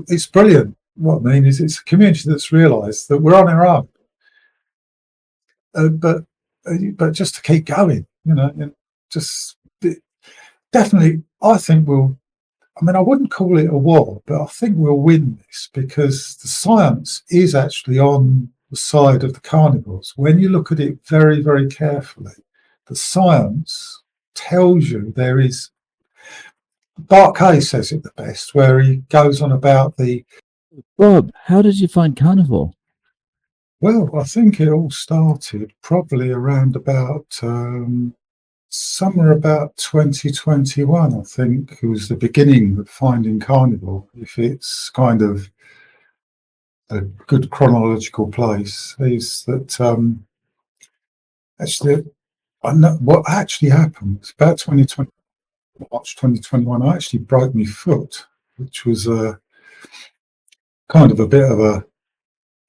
it's brilliant. What I mean is, it's a community that's realised that we're on our own, but just to keep going, and just definitely, I think we'll. I mean, I wouldn't call it a war, but I think we'll win this because the science is actually on the side of the carnivores. When you look at it very, very carefully, the science tells you there is. Bart Kay says it the best, where he goes on about the. Bob, how did you find carnivore? Well, I think it all started probably around about somewhere about 2021. I think it was the beginning of finding carnivore. If it's kind of a good chronological place, is that actually I know what actually happened. It's about 2020, March 2021. I actually broke my foot, which was kind of a bit of a,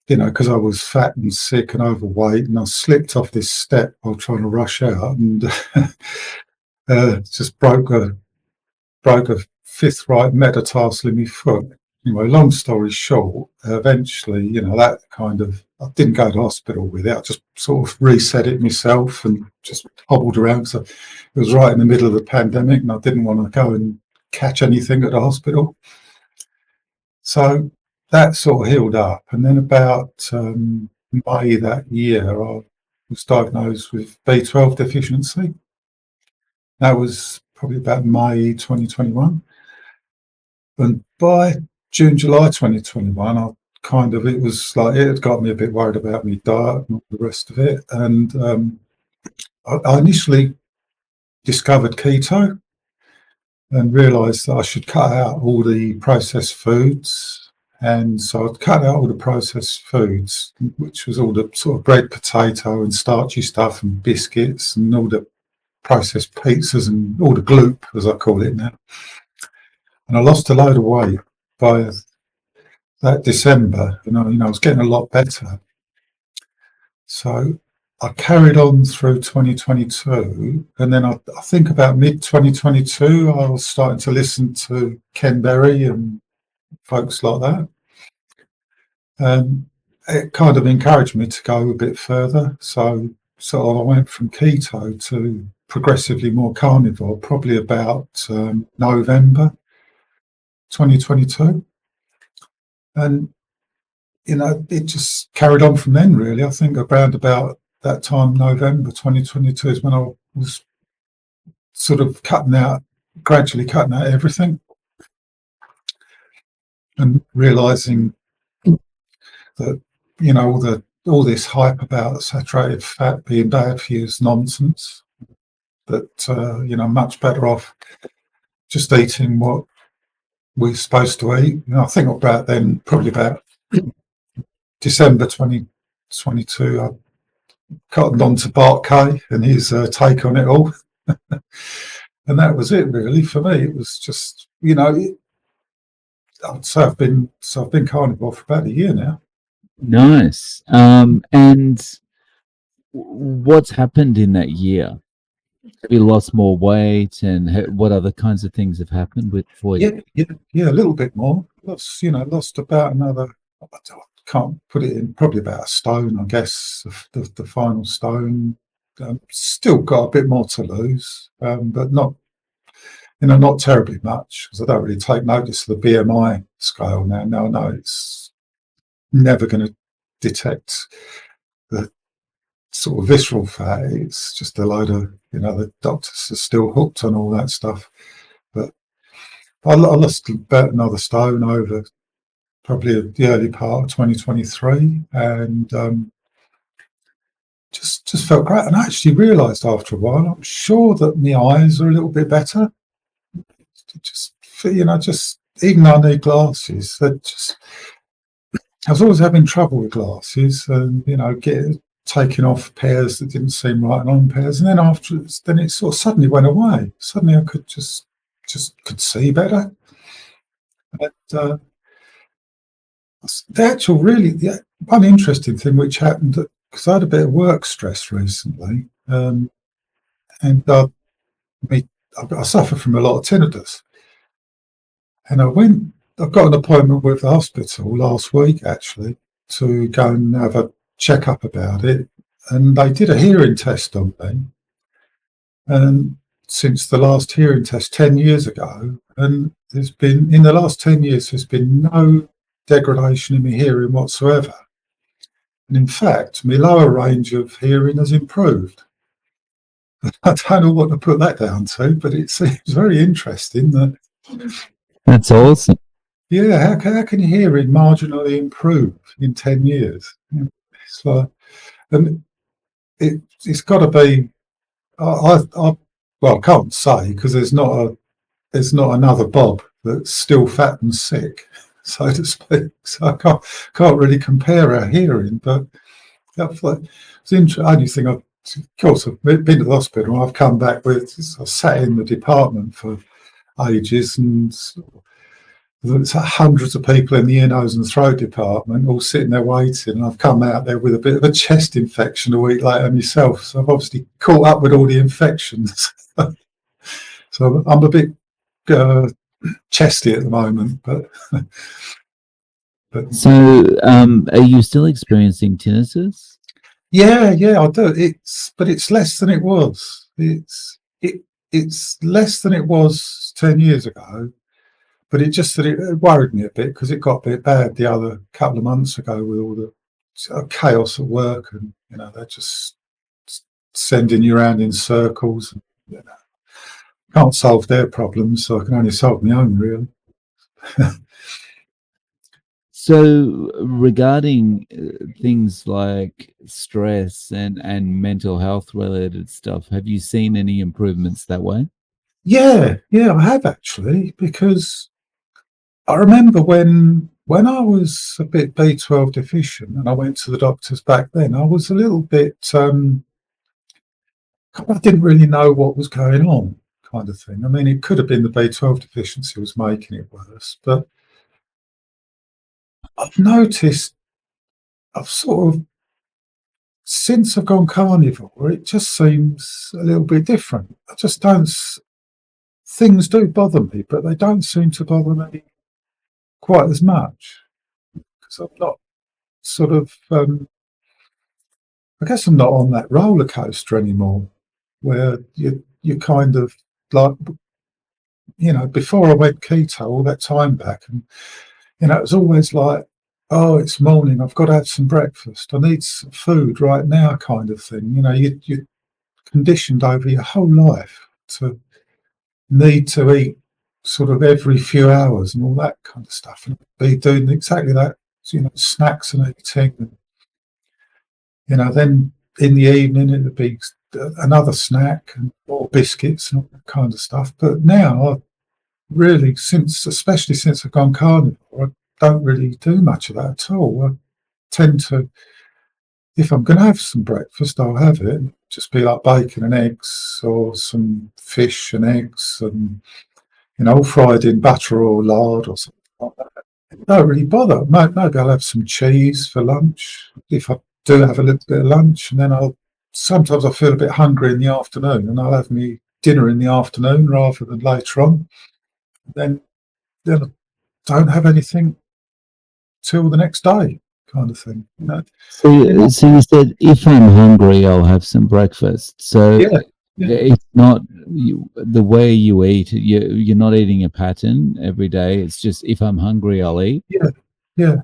because I was fat and sick and overweight, and I slipped off this step while trying to rush out, and just broke a fifth right metatarsal in my foot. Anyway, long story short, eventually, that kind of, I didn't go to hospital with it. I just sort of reset it myself and just hobbled around. So it was right in the middle of the pandemic, and I didn't want to go and catch anything at the hospital. So that sort of healed up. And then about May that year, I was diagnosed with B12 deficiency. That was probably about May 2021. And by June, July 2021, it was like, it had got me a bit worried about my diet and all the rest of it. And I initially discovered keto and realised that I should cut out all the processed foods. And so I'd cut out all the processed foods, which was all the sort of bread, potato and starchy stuff and biscuits and all the processed pizzas and all the gloop, as I call it now. And I lost a load of weight by that December. I was getting a lot better. So I carried on through 2022. And then I think about mid-2022, I was starting to listen to Ken Berry and folks like that. And it kind of encouraged me to go a bit further. So I went from keto to progressively more carnivore, probably about November 2022. And, it just carried on from then, really. I think around about that time, November 2022, is when I was sort of gradually cutting out everything and realising that, all this hype about saturated fat being bad for you is nonsense. That, much better off just eating what we're supposed to eat. I think about then, probably about December 2022, I cottoned on to Bart Kay and his take on it all. And that was it, really, for me. It was just, I'd say I've been carnivore for about a year now. Nice. And what's happened in that year? Have you lost more weight, and what other kinds of things have happened for you? Yeah, a little bit more. Lost about another. I can't put it in. Probably about a stone, I guess. The final stone. Still got a bit more to lose, but not. Not terribly much, because I don't really take notice of the BMI scale now. Now I know it's never going to detect the sort of visceral fat. It's just a load of, the doctors are still hooked on all that stuff. But I lost about another stone over probably the early part of 2023, and just felt great. And I actually realised after a while, I'm sure that my eyes are a little bit better. Just even though I need glasses, I was always having trouble with glasses, and taking off pairs that didn't seem right and on pairs, and then afterwards, it sort of suddenly went away. Suddenly I could just could see better. And the one interesting thing which happened, because I had a bit of work stress recently, and I suffer from a lot of tinnitus, and I went I've got an appointment with the hospital last week actually to go and have a check-up about it, and they did a hearing test on me, and since the last hearing test 10 years ago, and there's been, in the last 10 years, there's been no degradation in my hearing whatsoever. And in fact, my lower range of hearing has improved. I don't know what to put that down to, but it seems very interesting that, That's awesome. yeah, how can your hearing marginally improve in 10 years? It's like, and it's got to be, well, I can't say because there's not another Bob that's still fat and sick, so to speak. So I can't really compare our hearing, but it's the only thing of course, I've been to the hospital. I've come back with. I sat in the department for ages, and there's hundreds of people in the ear, nose, and throat department all sitting there waiting. And I've come out there with a bit of a chest infection a week later myself. So I've obviously caught up with all the infections. So I'm a bit chesty at the moment, but So, are you still experiencing tinnitus? yeah, I do. But it's less than it was. It's less than it was 10 years ago. But it worried me a bit because it got a bit bad the other couple of months ago with all the chaos at work, and they're just sending you around in circles. And, can't solve their problems, so I can only solve my own, really. So, regarding things like stress and mental health related stuff, have you seen any improvements that way? Yeah, I have actually, because I remember when I was a bit B12 deficient and I went to the doctors back then, I was a little bit I didn't really know what was going on, kind of thing. I mean, it could have been the B12 deficiency was making it worse, but I've noticed I've sort of since I've gone carnivore, it just seems a little bit different. I just don't. Things do bother me, but they don't seem to bother me quite as much because I'm not sort of. I guess I'm not on that roller coaster anymore, where you kind of like before I went keto all that time back, and it was always like, oh, it's morning, I've got to have some breakfast, I need some food right now, kind of thing. You're conditioned over your whole life to need to eat sort of every few hours and all that kind of stuff, and be doing exactly that, snacks and eating, and then in the evening it would be another snack and more biscuits and all that kind of stuff. But now, really, especially since I've gone carnivore, I don't really do much of that at all. I tend to, if I'm going to have some breakfast, I'll have it. Just be like bacon and eggs, or some fish and eggs, and all fried in butter or lard or something like that. It don't really bother. Maybe I'll have some cheese for lunch if I do have a little bit of lunch, and then sometimes I feel a bit hungry in the afternoon, and I'll have me dinner in the afternoon rather than later on. Then I don't have anything till the next day, kind of thing. So you said, if I'm hungry, I'll have some breakfast. So Yeah, it's not the way you eat. You're not eating a pattern every day. It's just, if I'm hungry, I'll eat. yeah, yeah,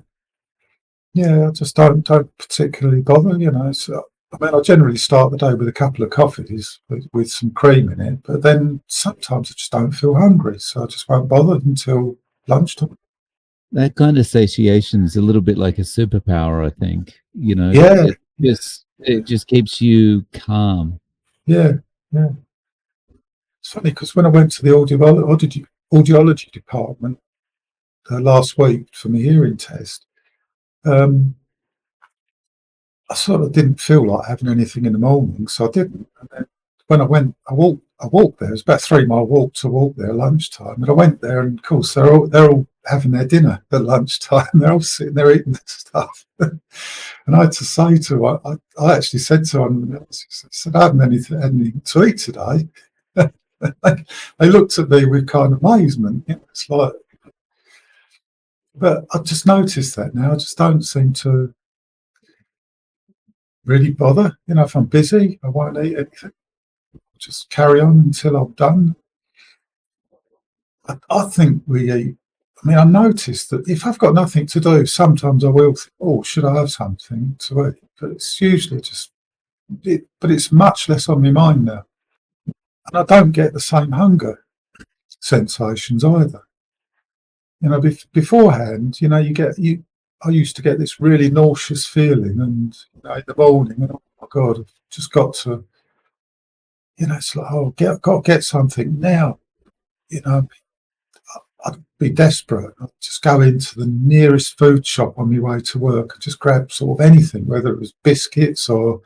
yeah. I just don't particularly bother. So, I mean, I generally start the day with a couple of coffees with some cream in it, but then sometimes I just don't feel hungry, so I just won't bother until lunchtime. That kind of satiation is a little bit like a superpower, I think. Yeah, It just keeps you calm. yeah, yeah. It's funny because when I went to the audiology department last week for my hearing test, um, I sort of didn't feel like having anything in the morning, so I didn't. And then when I walked there. It was about a 3 mile walk to walk there lunchtime, and I went there, and of course they're all having their dinner at lunchtime. They're all sitting there eating the stuff, and I had to say to her, I actually said to them, I said, I haven't anything to eat today. They looked at me with kind of amazement. It's like, But I've just noticed that now. I just don't seem to really bother. If I'm busy, I won't eat anything. Just carry on until I'm done. I think we eat. I mean, I noticed that if I've got nothing to do, sometimes I will think, oh, should I have something to eat? But it's usually but it's much less on my mind now. And I don't get the same hunger sensations either. Beforehand, I used to get this really nauseous feeling, and in the morning, and oh my God, I've just got to, it's like, oh, got to get something now. You know, I'd be desperate. I'd just go into the nearest food shop on my way to work and just grab sort of anything, whether it was biscuits or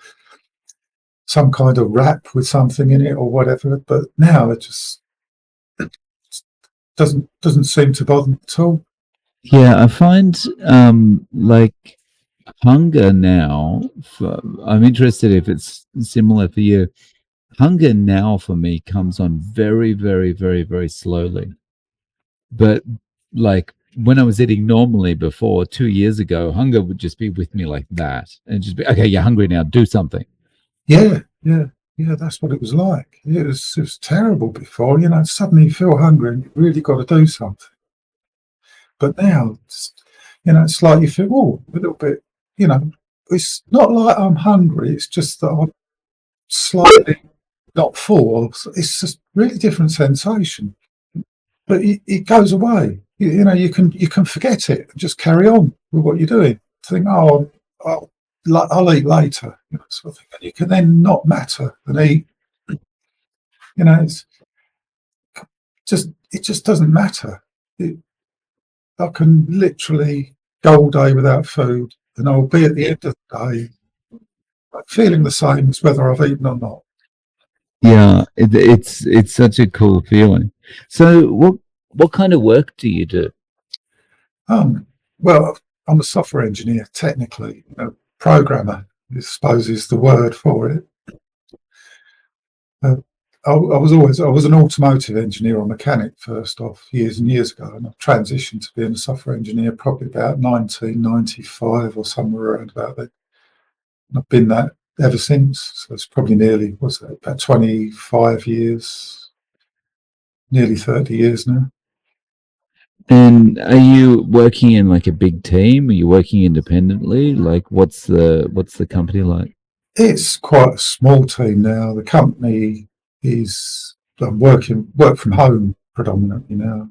some kind of wrap with something in it or whatever. But now it just doesn't seem to bother me at all. Yeah, I find like hunger now. I'm interested if it's similar for you. Hunger now for me comes on very, very, very, very slowly. But like when I was eating normally before 2 years ago, hunger would just be with me like that, and just be okay. You're hungry now. Do something. Yeah, yeah, yeah. That's what it was like. It was terrible before. Suddenly you feel hungry and you really got to do something. But now, it's like you feel, oh, a little bit. It's not like I'm hungry. It's just that I'm slightly not full. It's just really different sensation. But it goes away. You can forget it and just carry on with what you're doing. Think, oh, I'll eat later, sort of thing. And you can then not matter and eat. It's it just doesn't matter. I can literally go all day without food, and I'll be at the end of the day feeling the same as whether I've eaten or not. Yeah, it's such a cool feeling. So, what kind of work do you do? Well, I'm a software engineer, technically, programmer, I suppose is the word for it. I was an automotive engineer or mechanic first off years and years ago, and I've transitioned to being a software engineer probably about 1995 or somewhere around about that. And I've been that ever since. So it's probably about 25 years, nearly 30 years now. And are you working in like a big team? Are you working independently? Like, what's the company like? It's quite a small team now. The company is work from home predominantly now.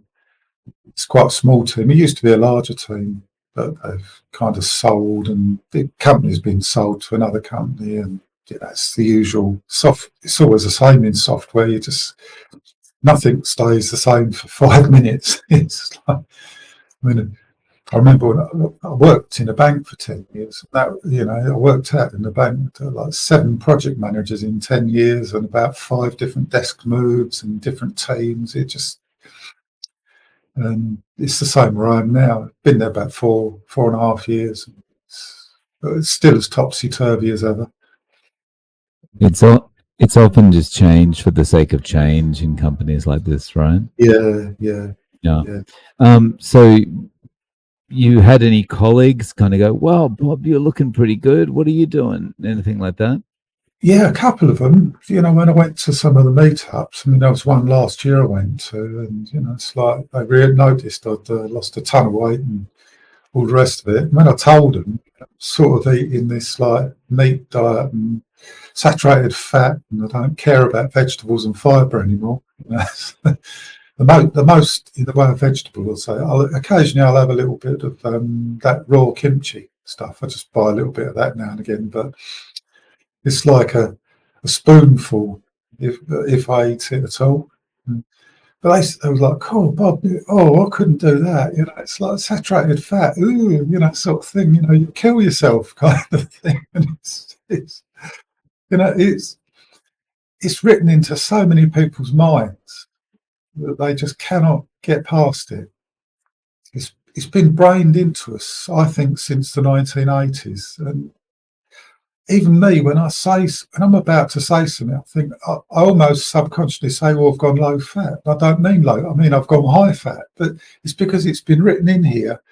It's quite a small team. It used to be a larger team, but they've kind of sold, and the company's been sold to another company, and it's the usual It's always the same in software. Nothing stays the same for 5 minutes. It's like, I remember when I worked in a bank for 10 years. I worked out in the bank like 7 project managers in 10 years and about 5 different desk moves and different teams. It's the same where I am now. I've been there about 4.5 years. It's still as topsy-turvy as ever. It's often just change for the sake of change in companies like this, right? Yeah, yeah, Yeah. yeah. So you had any colleagues kind of go, "Wow, Bob, you're looking pretty good. What are you doing?" Anything like that? Yeah, a couple of them. When I went to some of the meetups, I mean, there was one last year I went to, and it's like they really noticed I'd lost a ton of weight and all the rest of it. When I told them, sort of eating this like meat diet and saturated fat, and I don't care about vegetables and fibre anymore. The most in the way of vegetables, occasionally I'll have a little bit of that raw kimchi stuff. I just buy a little bit of that now and again, but it's like a spoonful if I eat it at all. But they was like, "Oh, Bob, I couldn't do that." It's like saturated fat, ooh, sort of thing. You kill yourself, kind of thing. And it's it's written into so many people's minds that they just cannot get past it. It's been brained into us, I think, since the 1980s. And even me, when I'm about to say something, I think I almost subconsciously say, "Well, I've gone low fat." I don't mean low. I mean I've gone high fat, but it's because it's been written in here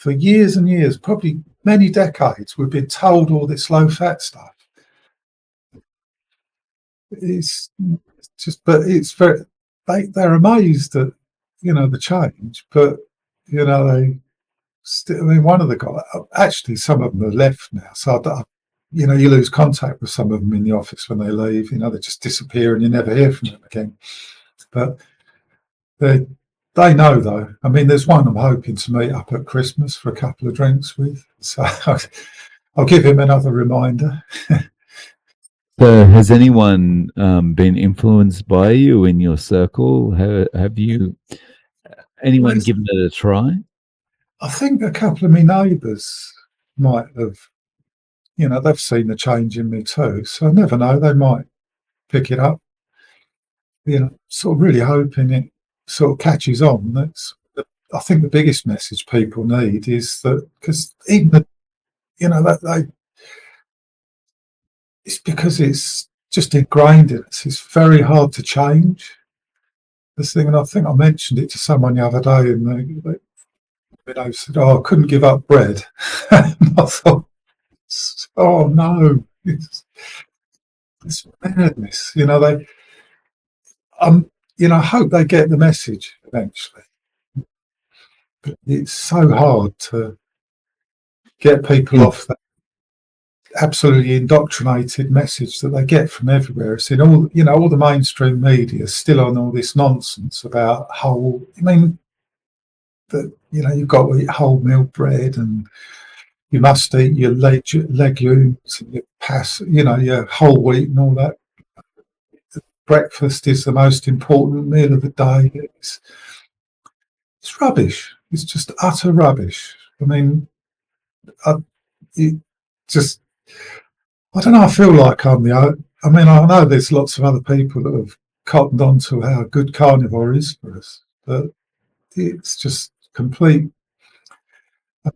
for years and years, probably many decades, we've been told all this low fat stuff. It's just, but it's very, they're amazed at, the change, but, they still, I mean, one of the guys, actually, some of them have left now. So, you lose contact with some of them in the office when they leave, they just disappear and you never hear from them again. But they know, though. I mean, there's one I'm hoping to meet up at Christmas for a couple of drinks with. So I'll give him another reminder. So, has anyone been influenced by you in your circle? Have you anyone given it a try? I think a couple of my neighbours might have, they've seen the change in me too. So I never know, they might pick it up. Sort of really hoping it sort of catches on. I think the biggest message people need is that, because even that it's because it's just ingrained in us. It's very hard to change this thing. And I think I mentioned it to someone the other day, and they said, "Oh, I couldn't give up bread." And I thought, "Oh no, it's madness." I hope they get the message eventually. But it's so hard to get people off that absolutely indoctrinated message that they get from everywhere. It's in all the mainstream media still on all this nonsense about whole. I mean, that you've got to eat wholemeal bread and you must eat your legumes and your whole wheat and all that. Breakfast is the most important meal of the day. It's rubbish. It's just utter rubbish. I mean, it just I don't know. I feel like I'm I mean, I know there's lots of other people that have cottoned on to how good carnivore is for us, but it's just complete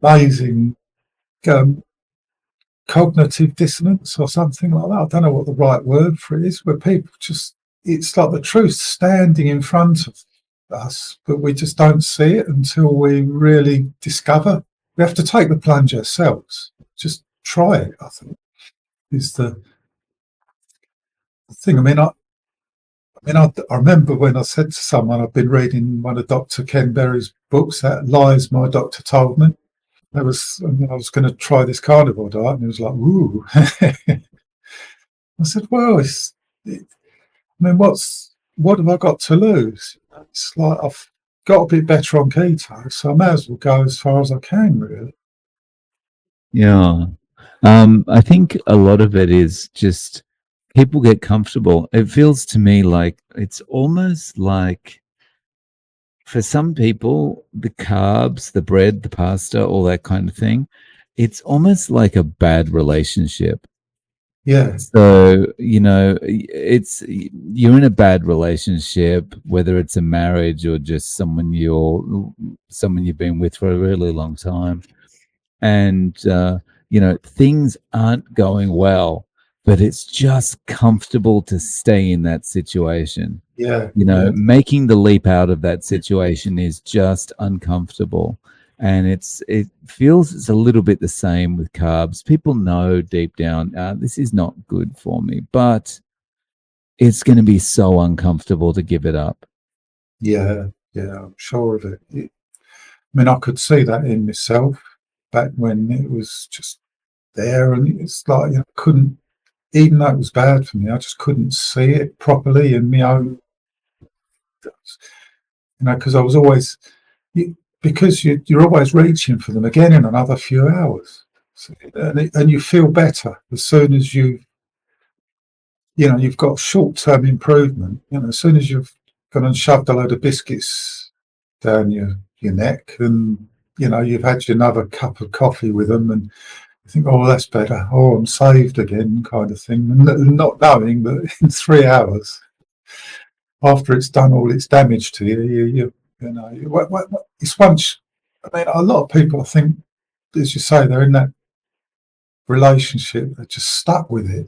amazing cognitive dissonance or something like that. I don't know what the right word for it is, where people just, it's like the truth standing in front of us, but we just don't see it until we really discover. We have to take the plunge ourselves. Just try it, I think, is the thing. I remember when I said to someone, I've been reading one of Dr. Ken Berry's books, That Lies My Doctor Told Me. I was going to try this carnivore diet, and he was like, "Ooh." I said, "Well, what have I got to lose? It's like I've got a bit better on keto, so I may as well go as far as I can, really." Yeah. I think a lot of it is just people get comfortable. It feels to me like it's almost like for some people, the carbs, the bread, the pasta, all that kind of thing, it's almost like a bad relationship. Yeah, So, it's you're in a bad relationship, whether it's a marriage or just someone you've been with for a really long time. And things aren't going well, but it's just comfortable to stay in that situation. yeah, Making the leap out of that situation is just uncomfortable. And it feels it's a little bit the same with carbs. People know deep down, this is not good for me, but it's going to be so uncomfortable to give it up. yeah, yeah. I'm sure of it. I mean, I could see that in myself back when it was just there, and it's like I couldn't, even though it was bad for me, I just couldn't see it properly in my own. Because I was always, because you're always reaching for them again in another few hours, so, and you feel better as soon as you've got short-term improvement. As soon as you've gone and shoved a load of biscuits down your neck, and you've had another cup of coffee with them, and you think, "Oh, that's better. Oh, I'm saved again," kind of thing, and not knowing that in 3 hours after it's done all its damage to it's once. I mean, a lot of people, I think, as you say, they're in that relationship, they're just stuck with it.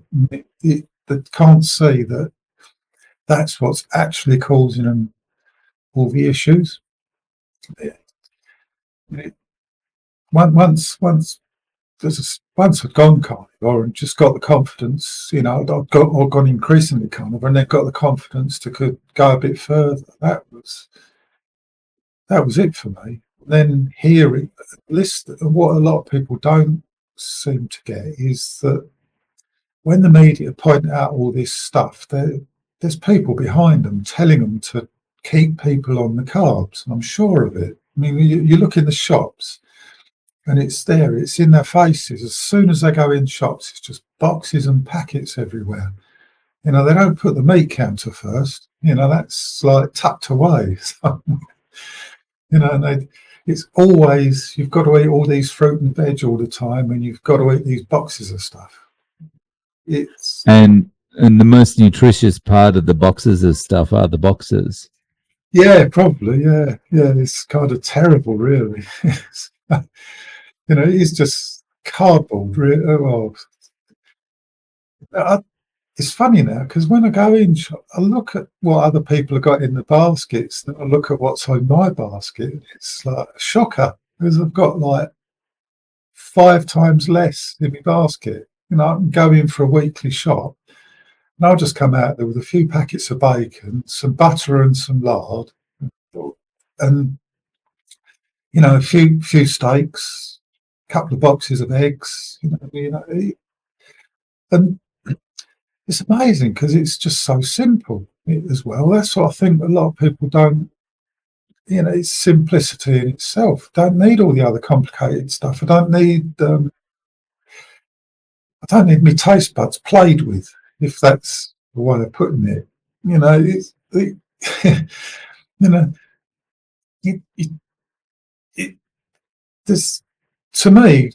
They can't see that that's what's actually causing them all the issues. once once I'd gone carnivore and just got the confidence, I'd gone increasingly carnivore, and then got the confidence to could go a bit further. That was it for me. Then hearing list, what a lot of people don't seem to get is that when the media point out all this stuff, there's people behind them telling them to keep people on the carbs. And I'm sure of it. I mean, you look in the shops and it's there, it's in their faces. As soon as they go in shops, it's just boxes and packets everywhere. They don't put the meat counter first. That's like tucked away. And it's always, you've got to eat all these fruit and veg all the time, and you've got to eat these boxes of stuff. It's and the most nutritious part of the boxes of stuff are the boxes. Yeah, probably. Yeah. It's kind of terrible, really. It's just cardboard. Well, it's funny now because when I go in, I look at what other people have got in the baskets, and I look at what's in my basket. It's like a shocker because I've got like 5 times less in my basket. I can go in for a weekly shop, and I'll just come out there with a few packets of bacon, some butter, and some lard, and a few steaks, a couple of boxes of eggs. And it's amazing because it's just so simple as well. That's what I think a lot of people don't. It's simplicity in itself. Don't need all the other complicated stuff. I don't need my taste buds played with, if that's the way of putting it. It's you know, it, it, there's to me,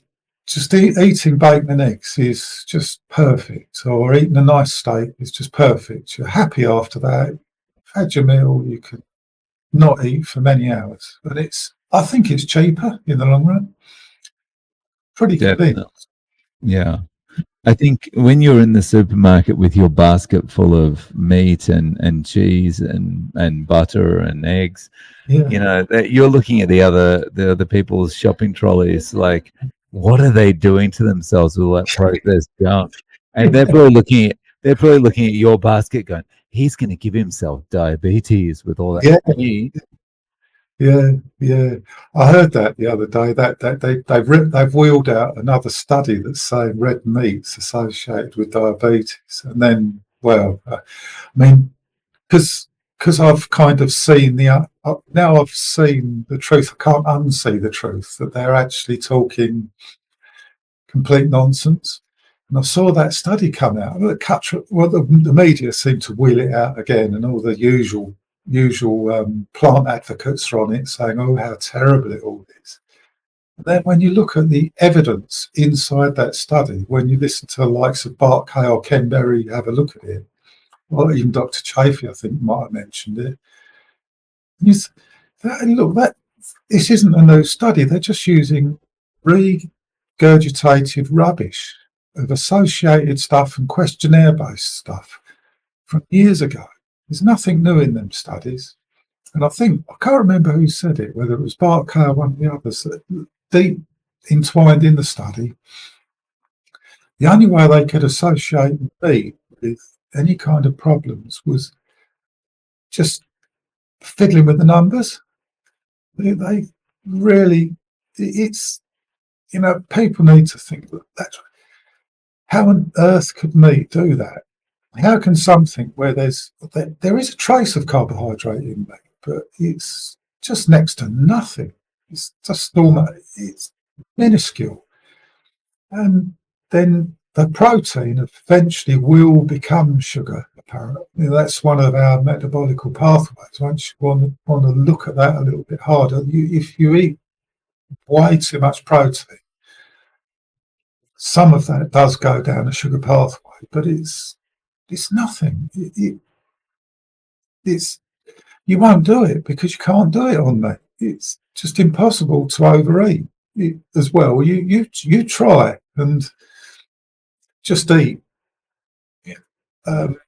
just eating bacon and eggs is just perfect, or eating a nice steak is just perfect. You're happy after that. You've had your meal, you can not eat for many hours, and I think it's cheaper in the long run. Pretty convenient. Definitely. Yeah. I think when you're in the supermarket with your basket full of meat and cheese and butter and eggs, Yeah. that you're looking at the other people's shopping trolleys like, what are they doing to themselves with all that processed junk? And they're probably looking at your basket going, he's going to give himself diabetes with all that Yeah. meat. Yeah. I heard that the other day. That they've wheeled out another study that's saying red meat's associated with diabetes, and then, well, I mean, because I've kind of seen now I've seen the truth. I can't unsee the truth that they're actually talking complete nonsense. And I saw that study come out. The media seemed to wheel it out again, and all the usual plant advocates are on it saying, "Oh, how terrible it all is." And then when you look at the evidence inside that study, when you listen to the likes of Bart Kay or Ken Berry have a look at it, or even Dr. Chafee, I think, might have mentioned it. Look, this isn't a new study. They're just using regurgitated rubbish of associated stuff and questionnaire-based stuff from years ago. There's nothing new in them studies. And I can't remember who said it, whether it was Bart Kay or one of the others, that deep entwined in the study, the only way they could associate meat with any kind of problems was just fiddling with the numbers. They really, it's, people need to think that's how on earth could meat do that? How can something where there is a trace of carbohydrate in meat, but it's just next to nothing. It's just normal. It's minuscule, and then the protein eventually will become sugar. Apparently, that's one of our metabolical pathways. Once you want to look at that a little bit harder, if you eat way too much protein, some of that does go down a sugar pathway, but it's nothing. It's you won't do it because you can't do it on meat. It's just impossible to overeat it as well. You try and just eat. Um,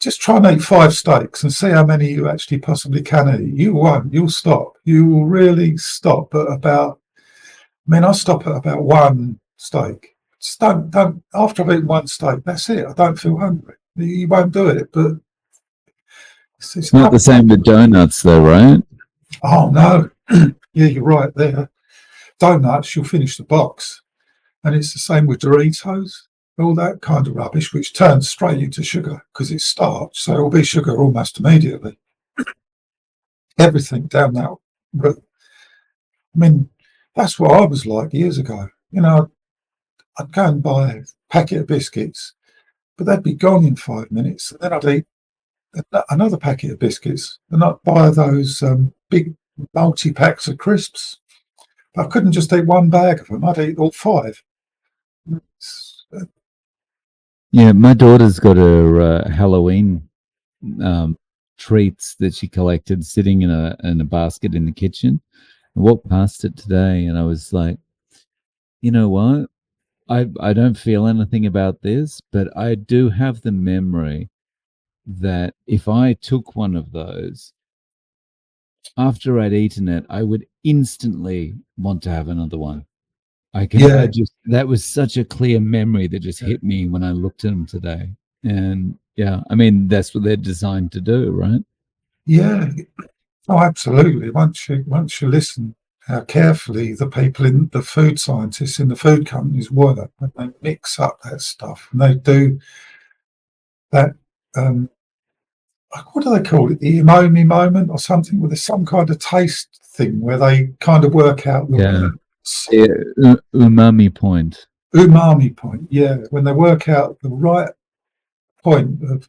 just try and eat 5 steaks and see how many you actually possibly can eat. You won't. You'll stop. You will really stop at about. I mean, I stop at about 1 steak. Just don't. After I've eaten 1 steak, that's it. I don't feel hungry. You won't do it, but it's It's not not. the same with donuts, though, right? Oh no, yeah, you're right there. Donuts, you'll finish the box, and it's the same with Doritos, all that kind of rubbish, which turns straight into sugar because it's starch, so it'll be sugar almost immediately. Everything down that route. I mean, that's what I was like years ago. I'd go and buy a packet of biscuits, but they'd be gone in 5 minutes, and then I'd eat another packet of biscuits, and I'd buy those big multi packs of crisps. I couldn't just eat one bag of them. I'd eat all five. Yeah, my daughter's got her Halloween treats that she collected sitting in a basket in the kitchen. I walked past it today, and I was like, you know what? I don't feel anything about this, but I do have the memory that if I took one of those, after I'd eaten it, I would instantly want to have another one. I Yeah, just, that was such a clear memory that just hit me when I looked at them today. And yeah, I mean, that's what they're designed to do, right? yeah. Oh, absolutely. Once you listen how carefully the people in the food scientists in the food companies work when they mix up that stuff and they do that. Um, what do they call it? The umami moment or something? Where there's some kind of taste thing where they kind of work out the Yeah. Yeah, umami point. umami point. Yeah, when they work out the right point of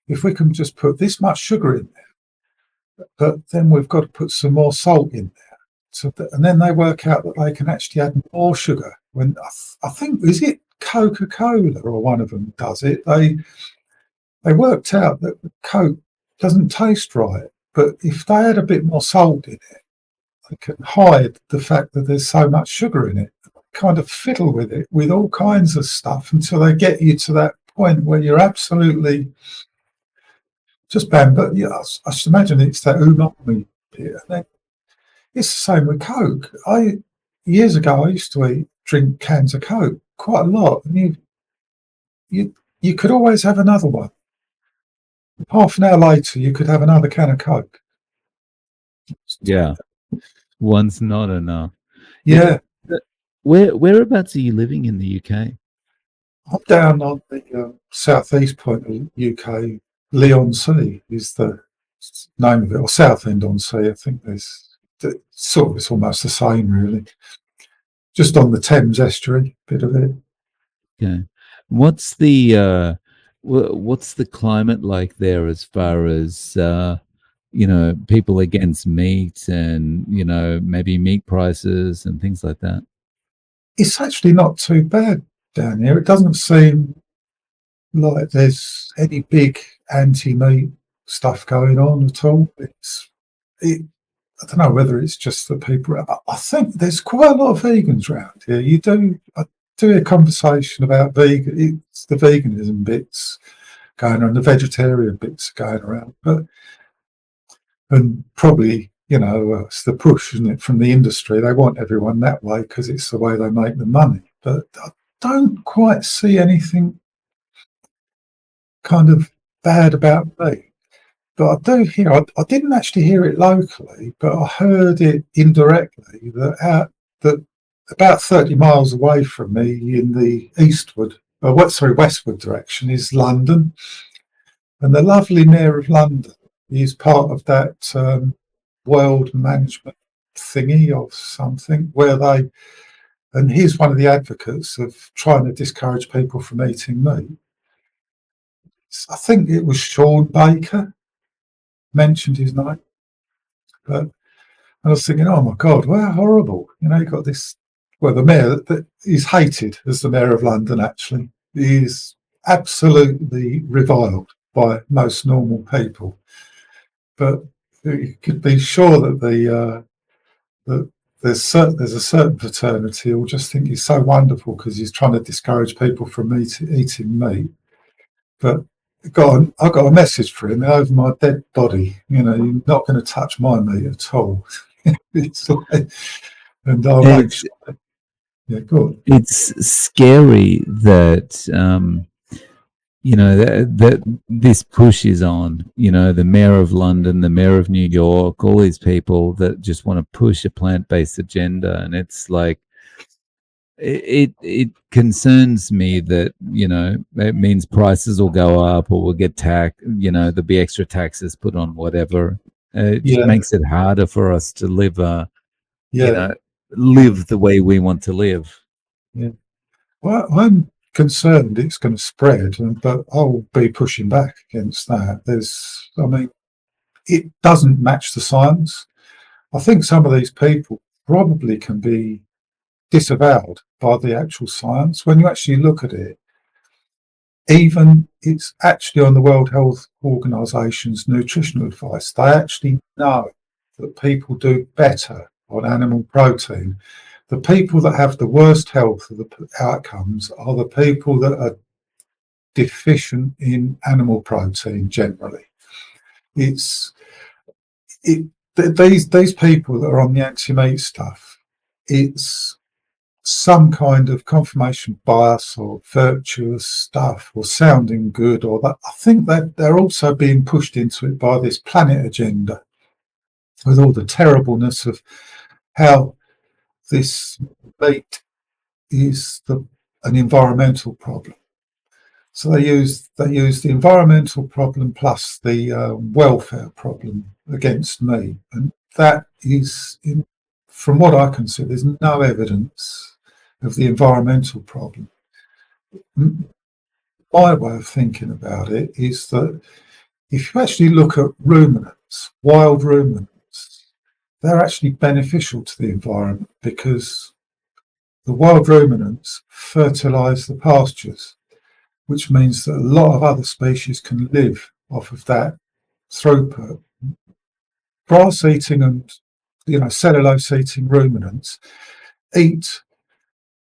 if we can just put this much sugar in there, but then we've got to put some more salt in there. So and then they work out that they can actually add more sugar. When I think is it Coca-Cola or one of them does it? They worked out that the Coke doesn't taste right, but if they add a bit more salt in it, they can hide the fact that there's so much sugar in it. Kind of fiddle with it with all kinds of stuff until they get you to that point where you're absolutely just banned. But yeah, I should imagine it's that umami bit. And then it's the same with Coke. Years ago I used to drink cans of Coke quite a lot, and you could always have another one. Half an hour later, you could have another can of Coke. Yeah, one's not enough. Yeah, Whereabouts are you living in the UK? I'm down on the southeast point of the UK. Leon Sea is the name of it, or Southend on Sea. I think it's almost the same, really. Just on the Thames estuary, bit of it. Okay. What's the climate like there as far as people against meat and maybe meat prices and things like that? It's actually not too bad down here. It doesn't seem like there's any big anti-meat stuff going on at all. I don't know whether it's just the people. I think there's quite a lot of vegans around here. I do a conversation about vegan. It's the veganism bits going on, the vegetarian bits going around, and probably it's the push, isn't it, from the industry? They want everyone that way because it's the way they make the money. But I don't quite see anything kind of bad about me. But I do hear, I didn't actually hear it locally, but I heard it indirectly that about 30 miles away from me in the westward direction is London. And the lovely Mayor of London is part of that world management thingy or something and he's one of the advocates of trying to discourage people from eating meat. I think it was Sean Baker mentioned his name, but I was thinking, oh my God, wow, horrible. You've got this, the mayor that is hated as the Mayor of London, actually. He is absolutely reviled by most normal people. But you could be sure that there's a certain fraternity who will just think he's so wonderful because he's trying to discourage people from eating meat. But I got a message for him over my dead body. You know, you're not going to touch my meat at all. It's like, and I'll make It's sure. Yeah, good. it's scary that that this push is on. The mayor of London, the mayor of New York, all these people that just want to push a plant-based agenda, and it's like it concerns me that it means prices will go up or we'll get tax. There'll be extra taxes put on whatever. It just Yeah, makes it harder for us to live you yeah, know live the way we want to live. yeah. Well, I'm concerned it's going to spread, but I'll be pushing back against that. I mean, it doesn't match the science. I think some of these people probably can be disavowed by the actual science. When you actually look at it, even it's actually on the World Health Organization's nutritional advice. They actually know that people do better on animal protein. The people that have the worst health of the outcomes are the people that are deficient in animal protein generally. It's it these people that are on the anti-meat stuff. It's some kind of confirmation bias or virtuous stuff or sounding good, or that I think that they're also being pushed into it by this planet agenda with all the terribleness of how this meat is an environmental problem. So they use the environmental problem plus the welfare problem against me, and that is, from what I can see, there's no evidence of the environmental problem. My way of thinking about it is that if you actually look at ruminants, wild ruminants, they're actually beneficial to the environment because the wild ruminants fertilise the pastures, which means that a lot of other species can live off of that throughput. Grass eating and cellulose eating ruminants eat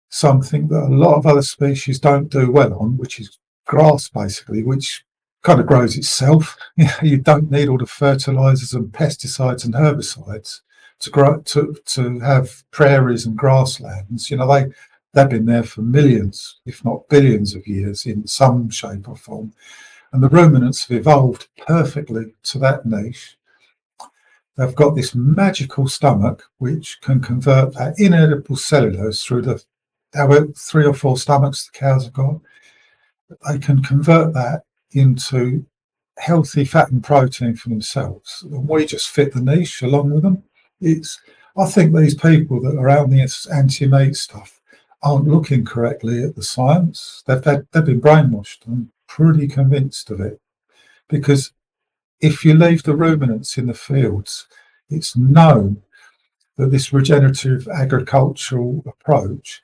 something that a lot of other species don't do well on, which is grass basically, which kind of grows itself. You don't need all the fertilizers and pesticides and herbicides to grow to have prairies and grasslands. They've been there for millions, if not billions of years in some shape or form. And the ruminants have evolved perfectly to that niche. They've got this magical stomach which can convert that inedible cellulose through the 3 or 4 stomachs the cows have got. They can convert that into healthy fat and protein for themselves. And we just fit the niche along with them. I think these people that are out on the anti-meat stuff aren't looking correctly at the science. They've been brainwashed. I'm pretty convinced of it. Because if you leave the ruminants in the fields, it's known that this regenerative agricultural approach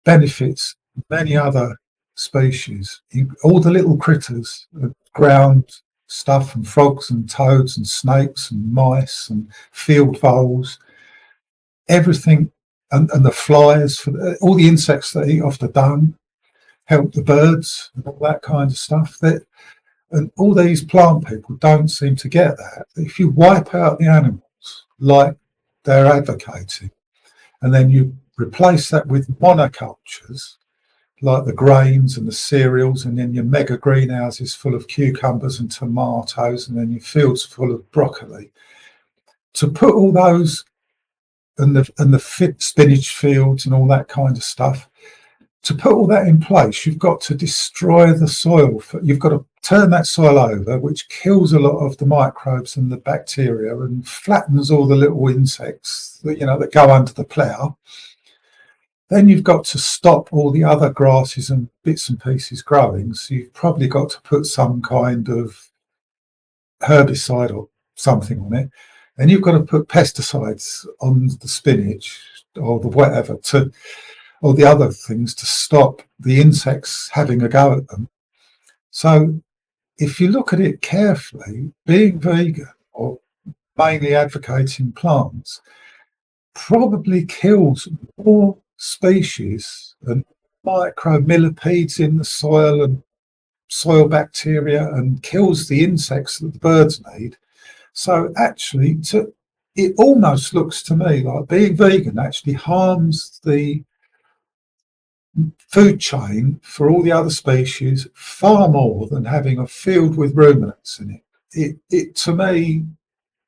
benefits many other species. All the little critters, ground stuff, and frogs and toads and snakes and mice and field voles, everything, and the flies, all the insects that eat off the dung, help the birds and all that kind of stuff. And all these plant people don't seem to get that. If you wipe out the animals like they're advocating, and then you replace that with monocultures, like the grains and the cereals, and then your mega greenhouses full of cucumbers and tomatoes, and then your fields full of broccoli. To put all those and the fit spinach fields and all that kind of stuff, to put all that in place, you've got to destroy the soil. You've got to turn that soil over, which kills a lot of the microbes and the bacteria and flattens all the little insects that go under the plough. Then you've got to stop all the other grasses and bits and pieces growing. So you've probably got to put some kind of herbicide or something on it. And you've got to put pesticides on the spinach or the whatever or the other things to stop the insects having a go at them. So if you look at it carefully, being vegan or mainly advocating plants probably kills more species and micro millipedes in the soil and soil bacteria and kills the insects that the birds need. So actually, it almost looks to me like being vegan actually harms the food chain for all the other species far more than having a field with ruminants in it. It to me,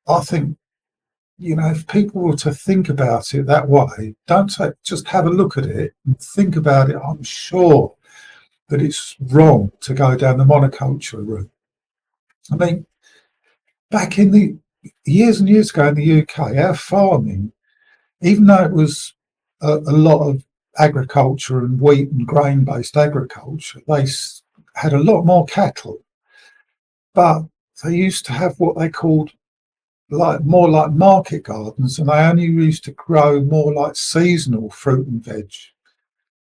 I think, if people were to think about it that way, just have a look at it and think about it. I'm sure that it's wrong to go down the monoculture route. I mean, back in the years and years ago in the UK, our farming, even though it was a lot of agriculture and wheat and grain based agriculture, they had a lot more cattle, but they used to have what they called more like market gardens, and they only used to grow more like seasonal fruit and veg.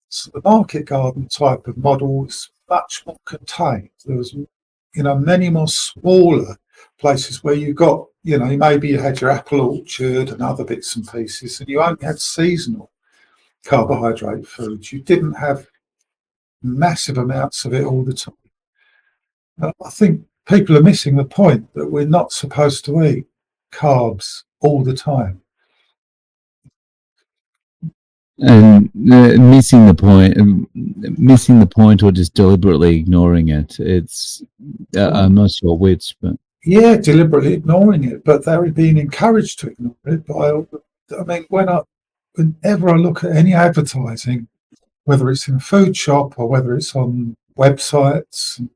So the market garden type of model was much more contained. There was, many more smaller places where you got, maybe you had your apple orchard and other bits and pieces, and you only had seasonal carbohydrate foods. You didn't have massive amounts of it all the time. I think people are missing the point that we're not supposed to eat carbs all the time. And missing the point, or just deliberately ignoring it. It's I'm not sure which, but yeah, deliberately ignoring it, but they're being encouraged to ignore it I mean, whenever I look at any advertising, whether it's in a food shop or whether it's on websites and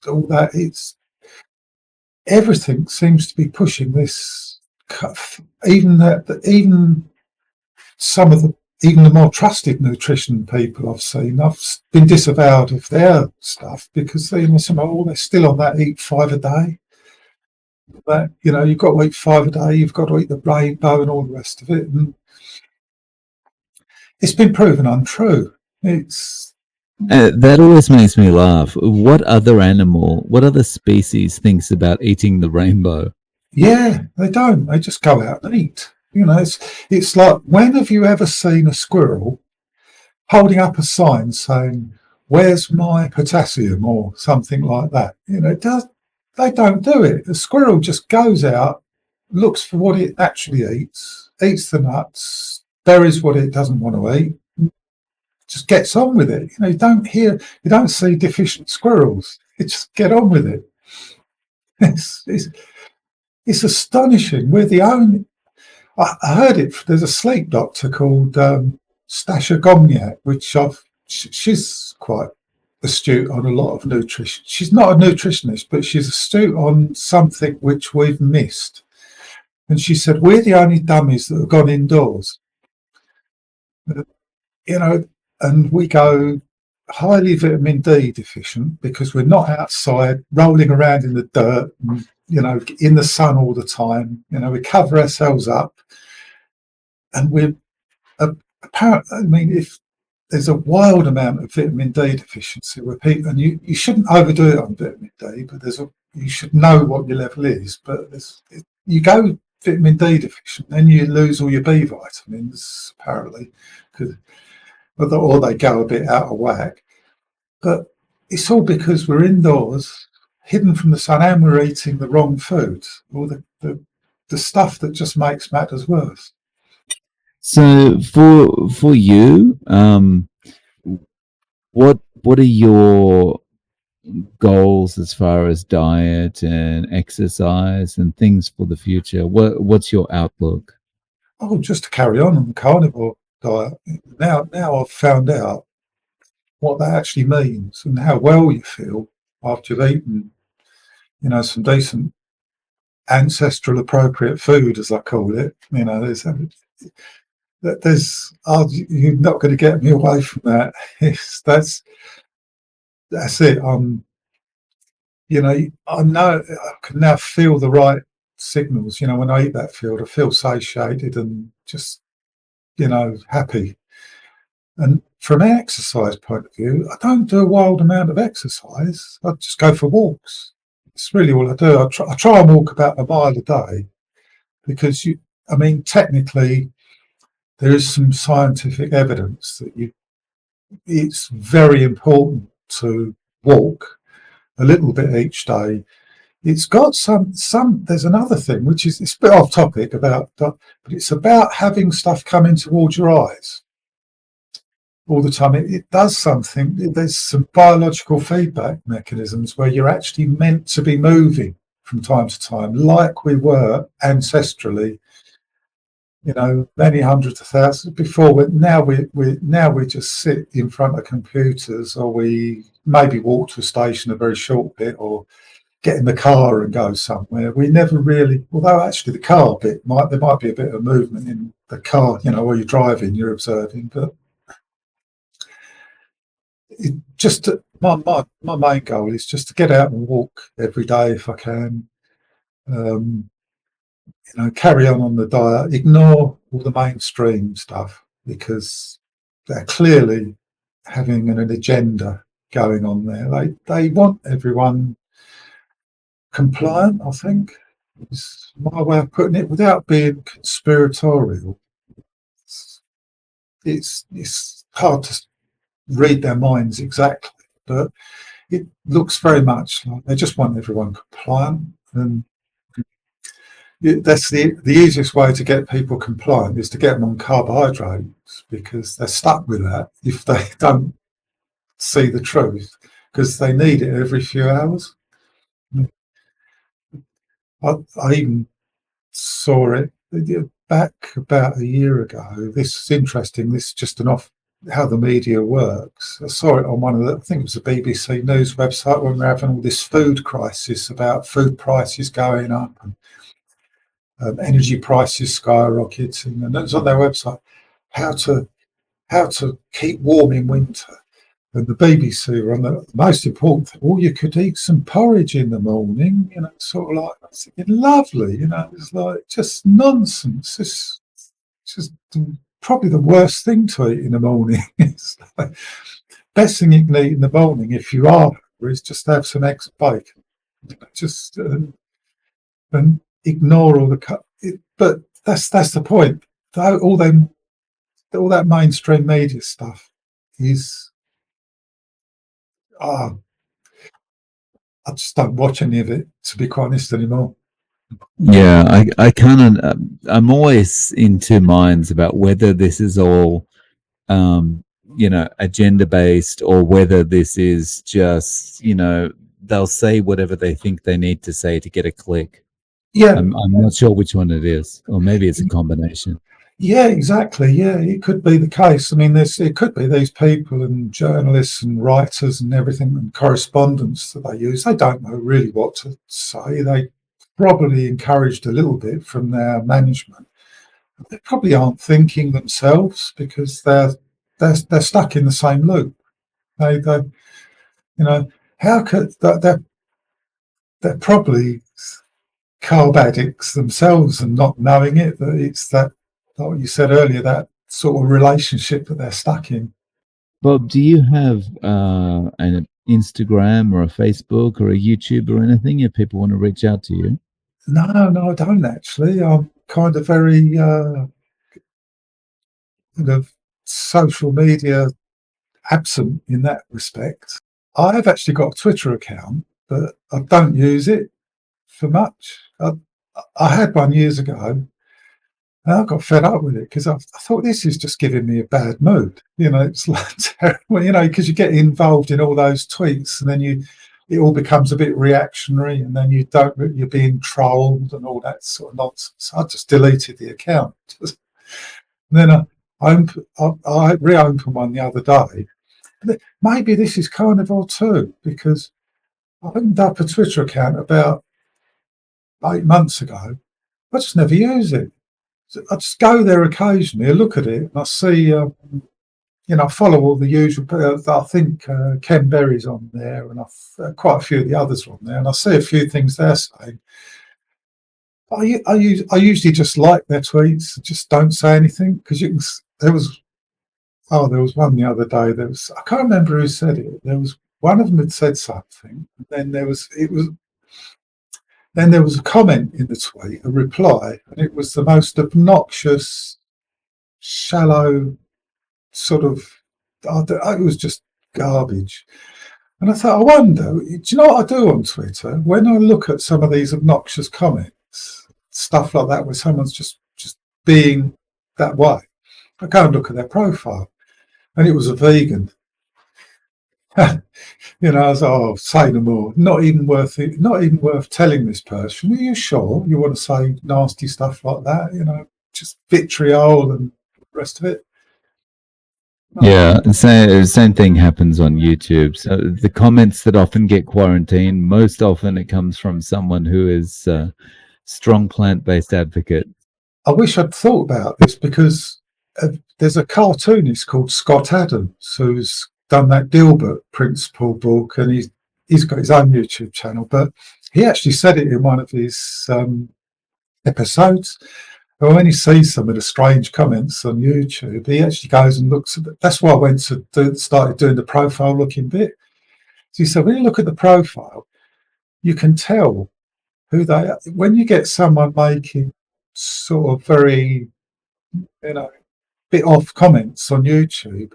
all that, everything seems to be pushing this. Even some of even the more trusted nutrition people I've been disavowed of their stuff because they're still on that eat 5 a day. That you've got to eat 5 a day, you've got to eat the rainbow and all the rest of it, and it's been proven untrue. That always makes me laugh. What other species thinks about eating the rainbow? Yeah, they don't. They just go out and eat. It's like, when have you ever seen a squirrel holding up a sign saying, "Where's my potassium?" or something like that? They don't do it. The squirrel just goes out, looks for what it actually eats the nuts, buries what it doesn't want to eat, just gets on with it. You don't see deficient squirrels. They just get on with it. It's astonishing. We're the only. I heard it. There's a sleep doctor called Stasha Gomniak, she's quite astute on a lot of nutrition. She's not a nutritionist, but she's astute on something which we've missed. And she said, we're the only dummies that have gone indoors. And we go highly vitamin D deficient because we're not outside rolling around in the dirt and, in the sun all the time. We cover ourselves up, and we're apparently, if there's a wild amount of vitamin D deficiency where people, and you shouldn't overdo it on vitamin D, but you should know what your level is. But you go vitamin D deficient, then you lose all your B vitamins apparently, or they go a bit out of whack. But it's all because we're indoors, hidden from the sun, and we're eating the wrong foods, or the stuff that just makes matters worse. So for you, what are your goals as far as diet and exercise and things for the future? What's your outlook? Oh, just to carry on the carnivore diet. Now I've found out what that actually means and how well you feel after you've eaten, some decent ancestral appropriate food, as I call it. You're not going to get me away from that. That's it. I know I can now feel the right signals. When I eat that food, I feel satiated and just, happy. And from an exercise point of view, I don't do a wild amount of exercise. I just go for walks. It's really all I do. I try and walk about a mile a day because technically there is some scientific evidence that it's very important to walk a little bit each day. It's got some. There's another thing which is it's a bit off topic but it's about having stuff coming towards your eyes all the time. It does something. There's some biological feedback mechanisms where you're actually meant to be moving from time to time, like we were ancestrally, many hundreds of thousands before. Now we just sit in front of computers, or we maybe walk to a station a very short bit, or get in the car and go somewhere. We never really, although actually the car bit there might be a bit of movement in the car, while you're driving, you're observing, but it just my main goal is just to get out and walk every day if I can. Um, carry on the diet, ignore all the mainstream stuff because they're clearly having an agenda going on there. They want everyone compliant, I think, is my way of putting it, without being conspiratorial. It's hard to read their minds exactly, but it looks very much like they just want everyone compliant, and that's the easiest way to get people compliant is to get them on carbohydrates, because they're stuck with that if they don't see the truth, because they need it every few hours. I even saw it back about a year ago. This is interesting. This is just how the media works. I saw it on I think it was a BBC News website, when we're having all this food crisis about food prices going up and energy prices skyrocketing, and it's on their website how to keep warm in winter. And the BBC were on the most important thing. Oh, you could eat some porridge in the morning, sort of like, I was thinking, lovely, it's like just nonsense. It's just probably the worst thing to eat in the morning. It's like, best thing you can eat in the morning if you are hungry is just have some eggs and bacon. Just and ignore all but that's the point. All that mainstream media stuff is. I just don't watch any of it, to be quite honest, anymore. Yeah, I kind of, I'm always in two minds about whether this is all, agenda based, or whether this is just, they'll say whatever they think they need to say to get a click. Yeah, I'm not sure which one it is, or maybe it's a combination. yeah, exactly. Yeah, it could be the case. I mean, it could be these people and journalists and writers and everything and correspondents that they use. They don't know really what to say. They probably encouraged a little bit from their management. They probably aren't thinking themselves, because they're stuck in the same loop. They how could they're probably carb addicts themselves and not knowing it, that it's that, like what you said earlier, that sort of relationship that they're stuck in. Bob, do you have an Instagram or a Facebook or a YouTube or anything if people want to reach out to you? No, I don't actually. I'm kind of very kind of social media absent in that respect. I have actually got a Twitter account, but I don't use it for much. I had one years ago, and I got fed up with it because I thought, this is just giving me a bad mood. It's like terrible, because you get involved in all those tweets, and then it all becomes a bit reactionary, and then you're being trolled and all that sort of nonsense. I just deleted the account. And then I reopened one the other day. Maybe this is carnivore too, because I opened up a Twitter account about 8 months ago. I just never use it. I just go there occasionally, I look at it, and I see, I follow all the usual. I think Ken Berry's on there, and quite a few of the others are on there, and I see a few things they're saying. I usually just like their tweets, just don't say anything, because there was one the other day. I can't remember who said it. There was one of them had said something, and then there was a comment in the tweet, a reply, and it was the most obnoxious, shallow sort of. It was just garbage. And I thought, I wonder, do you know what I do on Twitter? When I look at some of these obnoxious comments, stuff like that, where someone's just being that way, I go and look at their profile. And it was a vegan. You know, I was like, oh, say no more. Not even worth it. Not even worth telling this person. Are you sure you want to say nasty stuff like that? You know, just vitriol and the rest of it. Yeah, same thing happens on YouTube. So the comments that often get quarantined, most often it comes from someone who is a strong plant-based advocate. I wish I'd thought about this because there's a cartoonist called Scott Adams who's done that Dilbert Principle book, and he's got his own YouTube channel. But he actually said it in one of his episodes. And when he sees some of the strange comments on YouTube, he actually goes and looks at it. That's why I went to started doing the profile looking bit. So he said, when you look at the profile, you can tell who they are. When you get someone making sort of very, you know, bit off comments on YouTube,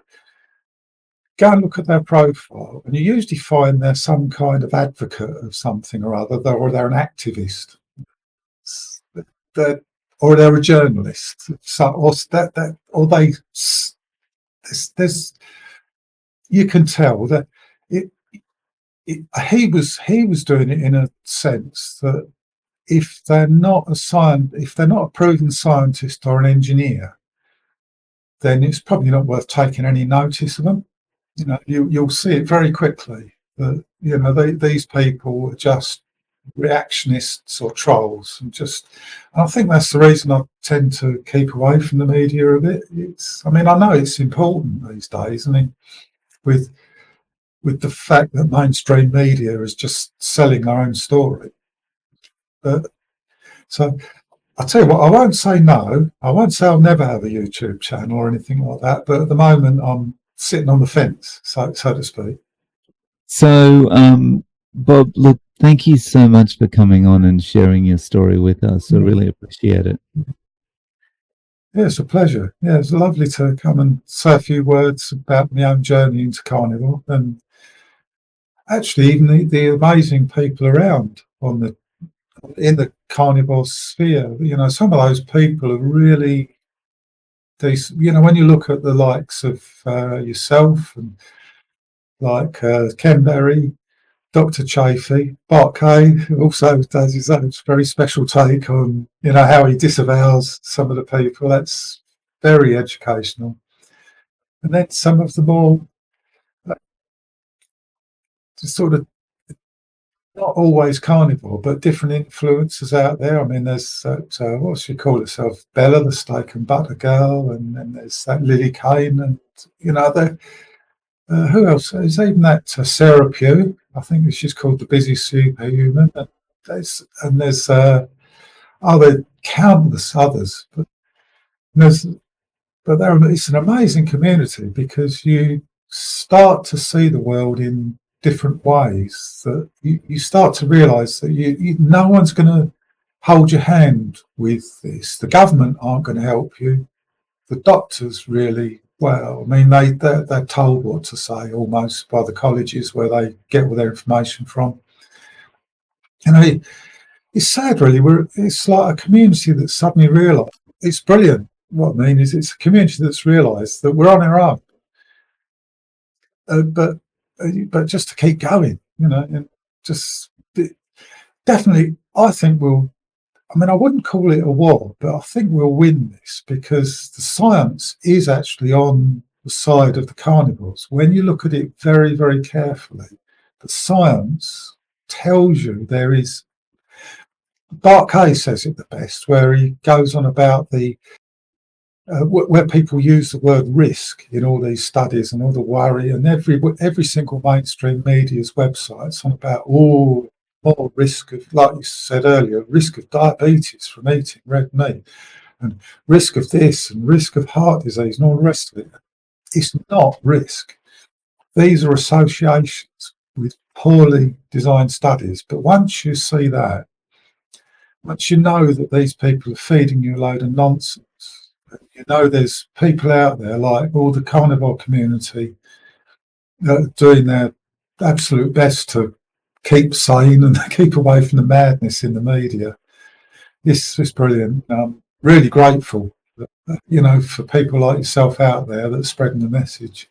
go and look at their profile, and you usually find they're some kind of advocate of something or other, or they're an activist. They're, or they're a journalist, so, or they. There's you can tell that he was doing it in a sense that if they're not a proven scientist or an engineer, then it's probably not worth taking any notice of them. You know, you'll see it very quickly that, you know, these people are just reactionists or trolls, and I think that's the reason I tend to keep away from the media a bit. I mean, I know it's important these days. I mean, with the fact that mainstream media is just selling their own story. But so I'll tell you what, I won't say no. I won't say I'll never have a YouTube channel or anything like that. But at the moment, I'm sitting on the fence, so to speak. So, Bob, look, thank you so much for coming on and sharing your story with us. I really appreciate it. Yeah, it's a pleasure. Yeah, it's lovely to come and say a few words about my own journey into carnivore, and actually even the amazing people around in the carnivore sphere. You know, some of those people are really decent. You know, when you look at the likes of yourself and like Ken Berry, Dr. Chafee, Bart Kay also does his own very special take on, you know, how he disavows some of the people. That's very educational. And then some of the more sort of not always carnivore, but different influences out there. I mean, there's what she call herself, Bella, the steak and butter girl, and then there's that Lily Kane, and you know, who else? There's even that Sarah Pugh. I think she's called the busy superhuman. And there's other countless others, but there's it's an amazing community because you start to see the world in different ways. That you start to realise that no one's going to hold your hand with this. The government aren't going to help you. The doctors really, well, I mean, they're told what to say almost by the colleges where they get all their information from. You know, it's sad, really. It's like a community that suddenly realised it's brilliant. What I mean is, it's a community that's realised that we're on our own, but just to keep going, you know, and just definitely, I think we'll. I mean, I wouldn't call it a war, but I think we'll win this because the science is actually on the side of the carnivores. When you look at it very, very carefully, the science tells you there is. Bart Kay says it the best, where he goes on about where people use the word risk in all these studies and all the worry, and every single mainstream media's website's on about more risk of, like you said earlier, risk of diabetes from eating red meat, and risk of this and risk of heart disease and all the rest of it. It's not risk. These are associations with poorly designed studies. But once you see that, once you know that these people are feeding you a load of nonsense, you know there's people out there like all the carnivore community that are doing their absolute best to keep sane and keep away from the madness in the media. It's brilliant. Really grateful, for people like yourself out there that are spreading the message.